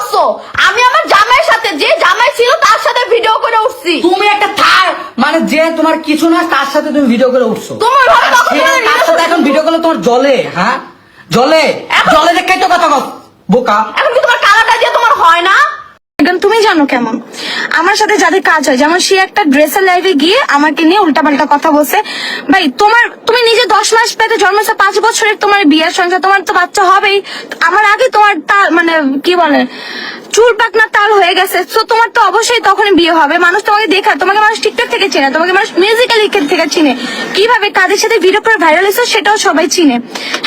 করছো? আমি আমার জামাইয়ের সাথে, যে জামাই ছিল তার সাথে ভিডিও করে উঠছি। তুমি একটা থার মানে যে তোমার কিছু না তার সাথে তুমি ভিডিও করে উঠছো। তোমার ভাবে কখন তার সাথে এখন ভিডিও করলে তোমার জলে, হ্যাঁ জলে জলে দেখাই তো কথা বোকা। এখন কি তোমার কালাটা দিয়ে তোমার হয় না? তুমি জানো কেমন আমার সাথে যাদের কাজ হয়, যেমন সে একটা ড্রেসের লাইভে গিয়ে আমাকে নিয়ে উল্টাপাল্টা কথা বলছে। ভাই তুমি নিজে 10 মাস পেতে জন্মেছো, 5 বছরের তোমার বিয়ের সংসার, তোমার তো বাচ্চা হবেই। আমার আগে তোমার তাল মানে কি বলে চুল পাকনা তাল হয়ে গেছে, তো তোমার তো অবশ্যই তখনই বিয়ে হবে। মানুষ তোমাকে দেখা, তোমাকে মানুষ টিকটক থেকে চেনে, তোমাকে মানুষ মিউজিক্যালি থেকে চিনে, কিভাবে কাদের সাথে ভিডিও করে ভাইরাল হয়েছে সেটাও সবাই চিনে।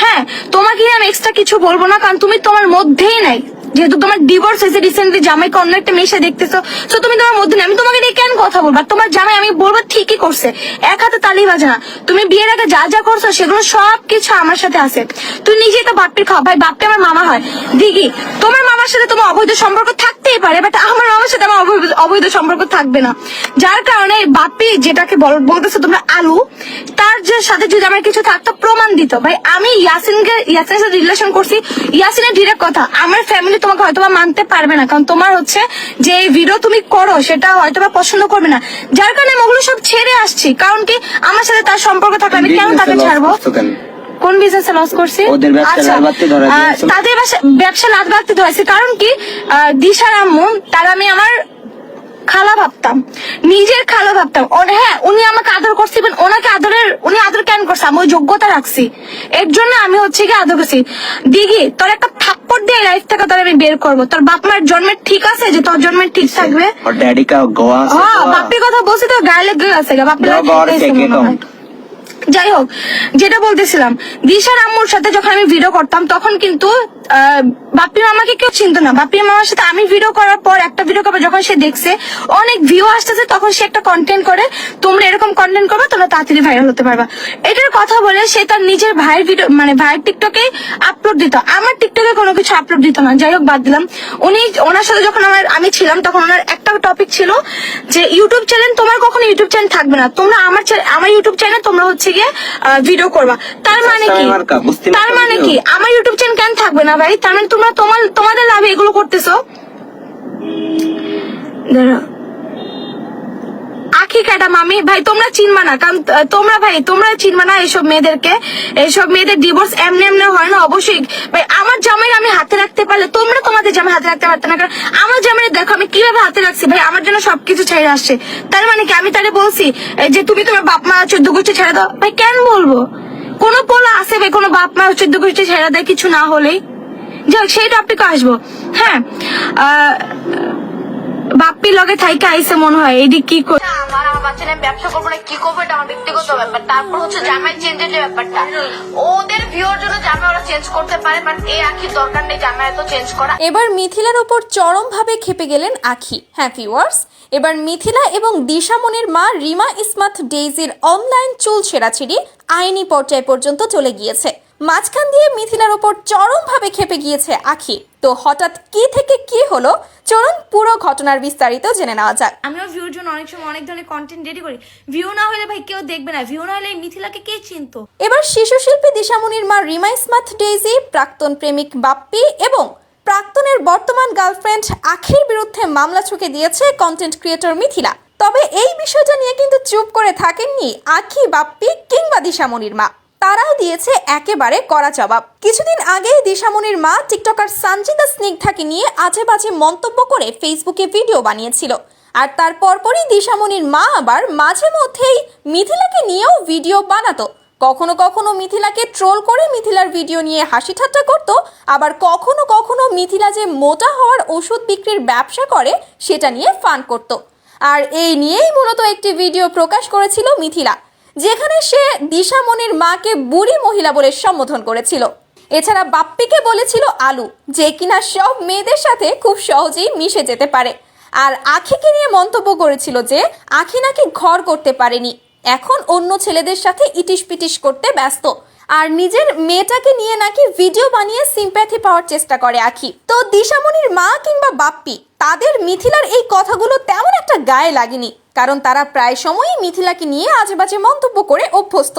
হ্যাঁ, তোমাকে আমি এক্সট্রা কিছু বলবো না, কারণ তুমি তোমার মধ্যেই নাই। যেহেতু তোমার ডিভোর্স হয়েছে রিসেন্টলি, জামাইকে অন্য একটা মেয়ে দেখতেছো, তো তুমি তোমার মধ্যে নেই। আমি তোমাকে নিয়ে কেন কথা বলবো? তোমার জামাই আমি বলবো ঠিকই করছে, এক হাতে তালি বাজে না। তুমি বিয়ের আগে যা যা করছো সেগুলো সবকিছু আমার সাথে আছে। তুই নিজেই তো বাপ্পির খাওয়া, ভাই বাপ্পি আমার মামা হয়। দিঘি, তোমার মামার সাথে তোমার অবৈধ সম্পর্ক থাকতেই পারে, বাট আমার মামার সাথে আমার অবৈধ সম্পর্ক থাকবে না। যার কারণে বাপ্পি যেটাকে বলতেছো তোমরা আলু, তার যে সাথে যদি আমার কিছু থাকতো প্রমাণ দিত। ভাই আমি ইয়াসিনের সাথে রিলেশন করছি, ইয়াসিনের ডিরেক্ট কথা, আমার ফ্যামিলি তোমাকে হয়তো মানতে পারবে না, কারণ তোমার হচ্ছে যে ভিডিও তুমি করো সেটা হয়তো পছন্দ করবে না। যার কারণে আমি ওগুলো সব ছেড়ে আসছি। কারণ কি আমার সাথে তার সম্পর্ক থাকলে আমি কেন তাকে ছাড়বো? কোন বিজনেসে লস করছি? আচ্ছা, তাদের ব্যবসা লাত বাড়তে ধরেছে। কারণ কি দিশার আম্মু তার আমি আমার খালা ভাবতাম, নিজের খালা ভাবতাম। হ্যাঁ, উনি আমাকে আদর করছিলেন, ওনাকে উনি আদর কেন করছে? আমি ওই যোগ্যতা রাখছি, এর জন্য আমি হচ্ছে কি আদর করছি। দিঘি, তোর একটা থাপ্পড় দিয়ে লাইফ থেকে তোর আমি বের করবো। তোর বাপ মার জন্মের ঠিক আছে যে তোর জন্মের ঠিক থাকবে? হ্যাঁ, বাপ্পির কথা বলছি তো গায়ে লেগে গেছে, বাপ্পির। যাই হোক, যেটা বলতেছিলাম, দিশার আম্মুর সাথে যখন আমি ভিডিও করতাম তখন কিন্তু বাপ্পি মামাকে কেউ চিনতো না। বাপ্পি মামার সাথে আমি ভিডিও করার পর একটা ভিডিও করবো, যখন সে দেখছে অনেক ভিউ আসতেছে, তখন সে একটা কন্টেন্ট করে, তোমরা এরকম কন্টেন্ট করবে তোমরা তাড়াতাড়ি ভাইরাল হতে পারবা, এটার কথা বলে সে তার নিজের ভাইয়ের ভিডিও মানে ভাইয়ের টিকটকে আপলোড দিত। আমার টিকটকে কোনো কিছু আপলোড দিত না। যাই হোক, বাদ দিলাম। ওনার সাথে যখন আমি ছিলাম তখন ওনার একটা টপিক ছিল যে ইউটিউব চ্যানেল, তোমার কখনো ইউটিউব চ্যানেল থাকবে না, তোমরা আমার ইউটিউব চ্যানেল তোমরা হচ্ছে গিয়ে ভিডিও করবা। তার মানে কি আমার ইউটিউব চ্যানেল কেন থাকবে না ভাই? তার মানে তোমরা তোমাদের লাভে এগুলো করতেছো। আখি ম্যাডাম, আমি ভাই তোমরা চিনবা না, কারণ তোমরা চিনবা না এইসব মেয়েদেরকে। এইসব মেয়েদের ডিভোর্স এমনি এমনি হয় না অবশ্যই। ভাই আমার জামাই আমি হাতে রাখতে পারলে তোমরা তোমাদের জামাই হাতে রাখতে পারতো না, কারণ আমার জামাই দেখো আমি কিভাবে হাতে রাখছি। ভাই আমার জন্য সবকিছু ছেড়ে আসছে। তার মানে কি আমি তারে বলছি যে তুমি তোমার বাপ মা 14 গোষ্ঠী ছেড়ে দাও? ভাই কেন বলবো? কোন পোলা আছে ভাই কোন বাপ মা 14 গোষ্ঠী ছেড়ে দেয় কিছু না হলেই? যাই হোক, সেই টপিকে আসবো। হ্যাঁ, বাপ্পি লগে থাইকে আইসে মনে হয় এদিক কি করে আমার বাচ্চা নিয়ে ব্যবসা করবো না, কি করবো এটা আমার ব্যক্তিগত ব্যাপার। তারপর হচ্ছে জামাই চেঞ্জের যে ব্যাপারটা, ওদের ভিউর জন্য জামাই ওরা চেঞ্জ করতে পারে, বাট এই আখির দরকার নেই জামাই এত চেঞ্জ করা। এবার মিথিলার উপর চরমভাবে খেপে গেলেন আখি। হ্যাঁ ভিউয়ার্স, এবার মিথিলা এবং দিশামনির মা রিমা ইসমাত ডেইজির অনলাইন চুল ছেঁড়াছিড়ি আইনি পর্যায় পর্যন্ত চলে গিয়েছে। মাঝখান দিয়ে মিথিলার উপর চরমভাবে খেপে গিয়েছে আখি। তো হঠাৎ কি থেকে কি হলো, চলুন পুরো ঘটনার বিস্তারিত জেনে নেওয়া যাক। আমিও ভিউর জন্য অনেক সময় অনেক ধরনের কন্টেন্ট রেডি করি, ভিউ না হলে ভাই কেউ দেখবে না, ভিউ না হলে মিথিলাকে কে চিনতো? এবার শিশু শিল্পী দিশামনির মা রিমা ইসমাত ডেইজি, প্রাক্তন প্রেমিক বাপ্পি এবং প্রাক্তনের বর্তমান গার্লফ্রেন্ড আখির বিরুদ্ধে মামলা ঠুকে দিয়েছে কন্টেন্ট ক্রিয়েটর মিথিলা। তবে এই বিষয়টা নিয়ে কিন্তু চুপ করে থাকেননি আখি, বাপ্পি কিংবা দিশামনির মা। তারাও দিয়েছে একেবারে কড়া জবাব। কিছুদিন আগেই দিশামনির মা টিকটকার সঞ্জিতা স্নিগ্ধাকে নিয়ে আজে বাজে মন্তব্য করে ফেসবুকে ভিডিও বানিয়েছিল। আর তার পরপরই দিশামনির মা আবার মাঝে মধ্যেই মিথিলাকে নিয়েও ভিডিও বানাতো। কখনো কখনো মিথিলাকে ট্রোল করে মিথিলার ভিডিও নিয়ে হাসি ঠাট্টা করতো, আবার কখনো কখনো মিথিলা যে মোটা হওয়ার ওষুধ বিক্রির ব্যবসা করে সেটা নিয়ে ফান করত। আর এই নিয়েই মূলত একটি ভিডিও প্রকাশ করেছিল মিথিলা, যেখানে সে দিশামনির মাকে বুড়ি মহিলা বলে সম্বোধন করেছিল। এছাড়া বাপ্পিকে বলেছিল আলু, যে কিনা সব মেয়েদের সাথে খুব সহজেই মিশে যেতে পারে। আর আখিকে নিয়ে মন্তব্য করেছিল যে আখি নাকি ঘর করতে পারেনি, এখন অন্য ছেলেদের সাথে ইটিশ পিটিশ করতে ব্যস্ত, আর নিজের মেয়েটাকে নিয়ে নাকি ভিডিও বানিয়ে সিম্প্যাথি পাওয়ার চেষ্টা করে আখি। তো দিশামনির মা কিংবা বাপ্পি তাদের মিথিলার এই কথাগুলো তেমন একটা গায়ে লাগেনি, কারণ তারা প্রায় সময়ই মিথিলাকে নিয়ে আজেবাজে মন্তব্য করে অভ্যস্ত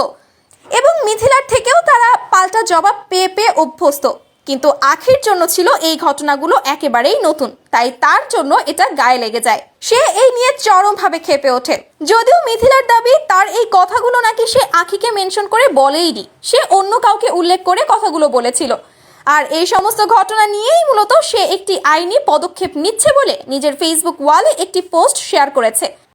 এবং মিথিলার থেকেও তারা পাল্টা জবাব পেয়ে পেয়ে অভ্যস্ত। কিন্তু আখির জন্য ছিল এই ঘটনাগুলো একেবারেই নতুন, তাই তার জন্য এটা গায়ে লেগে যায়। সে এই নিয়ে চরমভাবে ক্ষেপে ওঠে। যদিও মিথিলার দাবি তার এই কথাগুলো নাকি সে আখিকে মেনশন করে বলেইনি, সে অন্য কাউকে উল্লেখ করে কথাগুলো বলেছিল। আর এই সমস্ত ঘটনা নিয়েই মূলত সে একটি আইনি পদক্ষেপ নিচ্ছে বলে নিজের ফেসবুক ওয়ালে একটি পোস্ট শেয়ার করেছে।